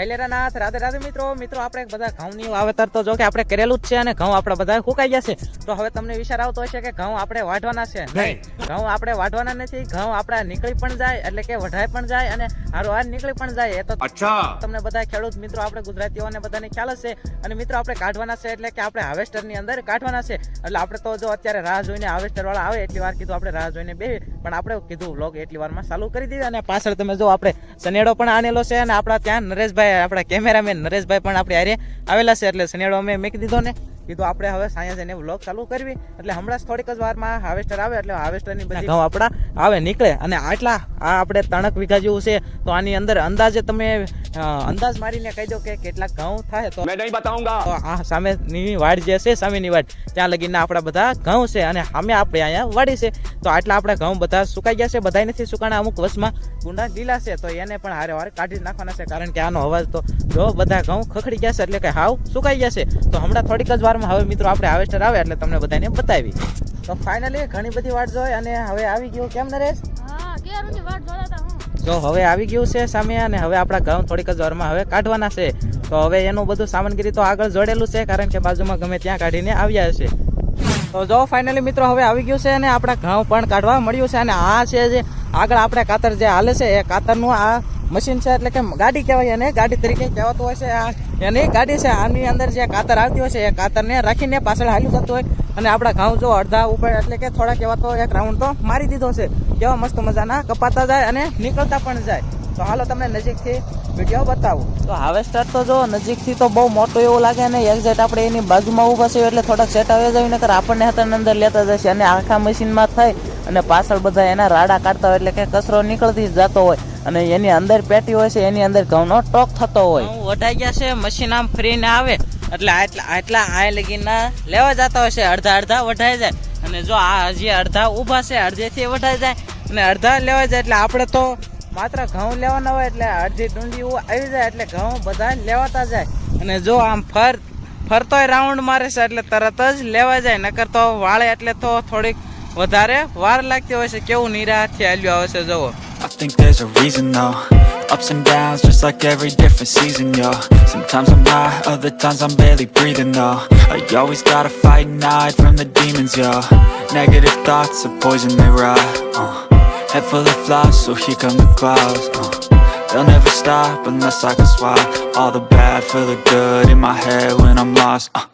ભૈલેરાનાથ રાધે રાધે મિત્રો આપણે બધા ઘઉંની વાવેતર તો જો કે આપણે કરેલું જ છે અને ઘઉં આપણે બધા સુકાઈ ગયા છે. તો હવે તમને વિચાર આવતો હશે કે ઘઉં આપણે વાઢવાના છે. ઘઉં આપણે વાઢવાના નથી, ઘઉં આપણે નીકળી પણ જાય એટલે કે વઢાઈ પણ જાય અને હારો નીકળી પણ જાય. એ તો તમને બધા ખેડૂત મિત્રો આપણે ગુજરાતીઓને બધાને ખ્યાલ જ છે. અને મિત્રો આપણે કાઢવાના છે એટલે કે આપણે હાર્વેસ્ટર ની અંદર કાઢવાના છે. એટલે આપણે તો જો અત્યારે રાહ જોઈને હાર્વેસ્ટર વાળા આવે એટલી વાર કીધું આપણે રાહ જોઈને બે, પણ આપણે કીધું વ્લોગ એટલી વારમાં ચાલુ કરી દીધા. અને પાછળ તમે જો આપણે સનેડો પણ આનેલો છે અને આપણા ત્યાં નરેશભાઈ આપણા કેમેરામેન નરેશભાઈ પણ આપણે હારે આવેલા છે. એટલે સનેડો અમે મૂકી દીધો ને કીધું આપણે હવે સાયન્સ એને વ્લોગ ચાલુ કરવી. એટલે હમણાં થોડીક જ વારમાં હાર્વેસ્ટર આવે એટલે હાર્વેસ્ટરની બધી ઘઉં આપણા આવે નીકળે. અને આટલા આ આપણે 3 વીઘા જેવું છે તો આની અંદર અંદાજે તમે અંદાજ મારીને કહી દો કે કેટલા ઘઉં થાય. તો મેં નહીં બતાઉંગા. તો આ સામેની વાડ જે છે સામેની વાડ ત્યાં લગીને આપણા બધા ઘઉં છે અને સામે આપણે અહીંયા વાડી છે. તો આટલા આપણે ઘઉં બધા સુકાઈ ગયા છે, બધા નથી સુકાણા, અમુક વસમાં ગુંડા લીલા છે. તો એને પણ હારે હારે કાઢી નાખવાના છે કારણ કે આનો અવાજ તો જો બધા ઘઉં ખખડી ગયા છે એટલે કે હાવ સુકાઈ ગયા છે. તો હમણાં થોડીક જ વારમાં હવે મિત્રો આપણે હાર્વેસ્ટર આવે એટલે તમને બધાને બતાવી. તો ફાઇનલી ઘણી બધી વાટ જોઈ અને હવે આવી ગયું. કેમ નરેશ? જો હવે આવી ગયું છે સામે અને હવે આપણા ઘઉં થોડીક જ વારમાં હવે કાઢવાના છે. તો હવે એનું બધું સામાનગીરી તો આગળ જોડેલું છે કારણ કે બાજુમાં ગમે ત્યાં કાઢીને આવ્યા છે. તો જો ફાઇનલી મિત્રો હવે આવી ગયું છે અને આપણા ઘઉં પણ કાઢવા મળ્યું છે. અને આ છે જે આગળ આપણે કાતર જે હાલે છે એ કાતરનું આ મશીન છે એટલે કે ગાડી કહેવાય, અને ગાડી તરીકે કહેવાતું હોય છે. આ એની ગાડી છે. આની અંદર જે કાતર આવતી હોય છે એ કાતરને રાખીને પાછળ હાલ્યું જતું હોય. અને આપણા ઘઉં જો અડધા ઉપર એટલે કે થોડાક એવા તો એક રાઉન્ડ તો મારી દીધો છે. કેવા મસ્ત મજાના કપાતા જાય અને નીકળતા પણ જાય. તો હાલો તમને નજીકથી વિડીયો બતાવું. તો હાર્વેસ્ટર તો જો નજીકથી તો બહુ મોટું એવું લાગે ને એક્ઝેક્ટ આપણે એની બાજુમાં ઊભા છે એટલે થોડાક સેટ આવી જાય નકર આપણને હાથની અંદર લેતા જશે. અને આખા મશીનમાં થઈ અને પાછળ બધા એના રાડા કાઢતા હોય એટલે કે કચરો નીકળતી જ જતો હોય. અને એની અંદર પેટી હોય છે એની અંદર ઘઉંનો ટોક થતો હોય. વઢાઈ ગયા છે, મશીન આમ ફરીને આવે એટલે આટલા આ લગીના લેવા જતા હોય છે. અડધા વઢાઈ જાય અને જો આ હજી અડધા ઊભા છે અડધેથી વઢાઈ જાય અને અડધા લેવા જાય. એટલે આપણે તો માત્ર ઘઉં લેવાના હોય એટલે અડધી ડુંડી આવી જાય એટલે ઘઉં બધા લેવાતા જાય. અને જો આમ ફરતોય રાઉન્ડ મારે છે એટલે તરત જ લેવા જાય. નકર તો વાળે એટલે તો થોડીક વધારે વાર લાગતી હોય છે. કેવું નિરાહથી હાલ્યું આવે છે જોવો. I think there's a reason though. Ups and downs just like every different season, yo. Sometimes I'm high, other times I'm barely breathing though. I always gotta fight and hide from the demons, yo. Negative thoughts are poison, they rot. Head full of flies, so here come the clouds. They'll never stop unless I can swap all the bad for the good in my head when I'm lost.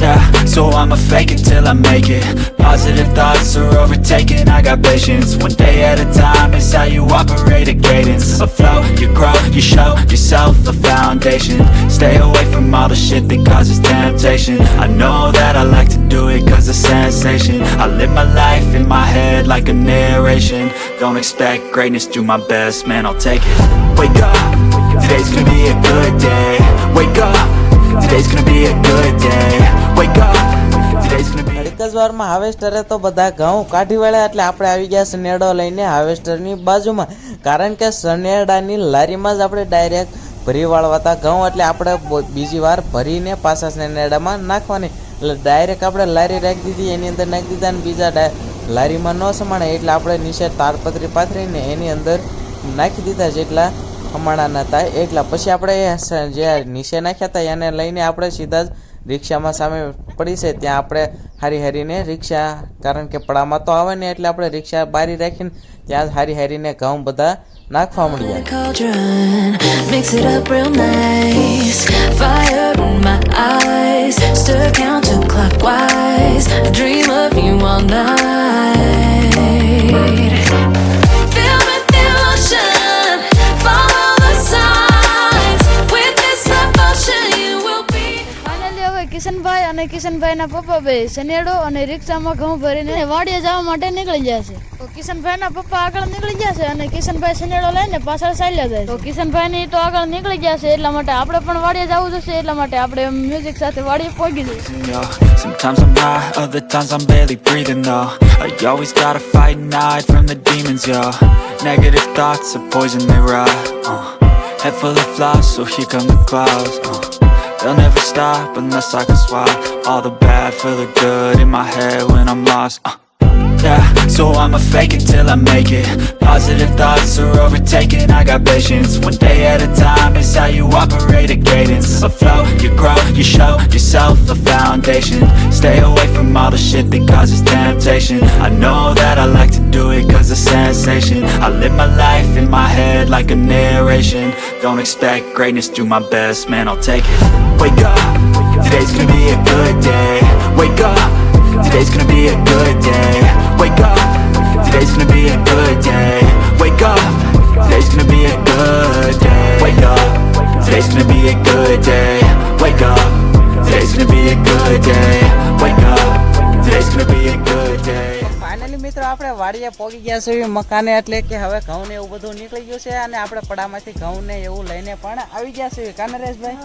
Yeah, so I'ma fake it till I make it. Positive thoughts are overtaken, I got patience. One day at a time is how you operate a cadence. A flow, you grow, you show yourself a foundation. Stay away from all the shit that causes temptation. I know that I like to do it cause it's sensation. I live my life in my head like a narration. Don't expect greatness, do my best, man, I'll take it. Wake up, today's gonna be a good day. Wake up, today's gonna be a good day. Wake up, today's gonna be એક જ વારમાં હાર્વેસ્ટરે તો બધા ઘઉં કાઢી વળ્યા એટલે આપણે આવી ગયા સનેડો લઈને હાર્વેસ્ટરની બાજુમાં. કારણ કે સનેડાની લારીમાં જ આપણે ડાયરેક્ટ ભરી વાળવાતા ઘઉં એટલે આપણે બીજી વાર ભરીને પાછા સનેડામાં નાખવાની. એટલે ડાયરેક્ટ આપણે લારી રાખી દીધી, એની અંદર નાખી દીધા અને બીજા લારીમાં ન સમાણે એટલે આપણે નીચે તારપત્રી પાથરીને એની અંદર નાખી દીધા. જેટલા ખમાણા ન થાય એટલા પછી આપણે જે નીચે નાખ્યા હતા એને લઈને આપણે સીધા જ રિક્ષામાં સામે પડી છે ત્યાં આપણે હારીને રિક્ષા, કારણ કે પડામાં તો આવે ને એટલે આપણે રિક્ષા બારી રાખીને ત્યાં જ હારીને ઘઉં બધા નાખવા મળ્યા. Mix it up real nice. Fire in my eyes. Stir counterclockwise. I dream of you all night. Feel with emotion. Follow the signs. With this devotion you will be. Finally હવે કિશનભાઈ અને કિશનભાઈના પપ્પા બે સનેડો અને રિક્ષામાં ઘઉં ભરીને વાડીએ જવા માટે નીકળી ગયા છે. તો કિશનભાઈના પપ્પા આગળ નીકળી ગયા છે અને કિશનભાઈ સનેડો લઈને પાછળ ચાલ્યા જાય. તો કિશનભાઈની તો આગળ નીકળી ગયા છે એટલા માટે આપણે પણ વાડીએ જવું જશે. એટલા માટે આપણે મ્યુઝિક સાથે વાડીએ પહોંચી જઈએ. Sometimes I'm high, other times I'm barely breathing though. I always gotta fight and hide from the demons, yo. Negative thoughts are poison, they rot. Head full of flies, so here come the clouds. They'll never stop unless I can swap all the bad for the good in my head when I'm lost. Yeah, so I'ma fake it till I make it. Positive thoughts are overtaken, I got patience. One day at a time is how you operate a cadence. A flow, you grow, you show yourself a foundation. Stay away from all the shit that causes temptation. I know that I like to do it cause it's sensation. I live my life in my head like a narration. Don't expect greatness, do my best, man, I'll take it. Wake up, today's gonna be a good day. Wake up, today's gonna be a good day. Wake up, today's gonna be a good day. Wake up, today's gonna be a good day. Wake up, today's gonna be a good day. Wake up, today's gonna be a good day. Wake up, today's gonna be a good day. Finally મિત્રો આપણે વાડીએ પહોંચી ગયા છે મકાને, એટલે કે હવે ઘઉં ને એવું બધું નીકળી ગયું છે અને આપણે પડામાંથી ઘઉં ને એવું લઈને પણ આવી ગયા છે કા નરેશભાઈ?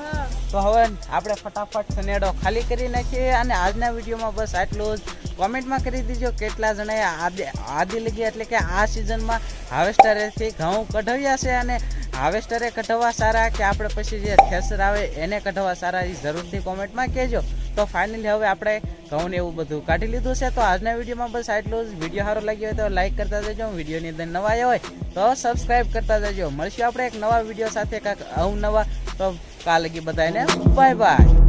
તો હવે આપણે ફટાફટ સનેડો ખાલી કરી નાખીએ અને આજના વિડીયોમાં બસ આટલું જ. કોમેન્ટમાં કરી દીજો કેટલા જણાએ આદિ લગી એટલે કે આ સિઝનમાં હાર્વેસ્ટરેથી ઘઉં કઢાવ્યા છે અને હાર્વેસ્ટરે કઢાવવા સારા કે આપણે પછી જે થ્રેશર આવે એને કઢાવવા સારા, એ જરૂરથી કોમેન્ટમાં કહેજો. તો ફાઇનલી હવે આપણે ઘઉં ને એવું બધું કાઢી લીધું છે. તો આજના વિડીયોમાં બસ આટલું જ. વિડીયો સારો લાગ્યો હોય તો લાઈક કરતા જજો, વિડીયોની અંદર નવા આવ્યા હોય તો સબસ્ક્રાઈબ કરતા જજો. મળશું આપણે એક નવા વિડીયો સાથે કાંઈક અવનવા. તો કાલ લગી બધાને બાય બાય.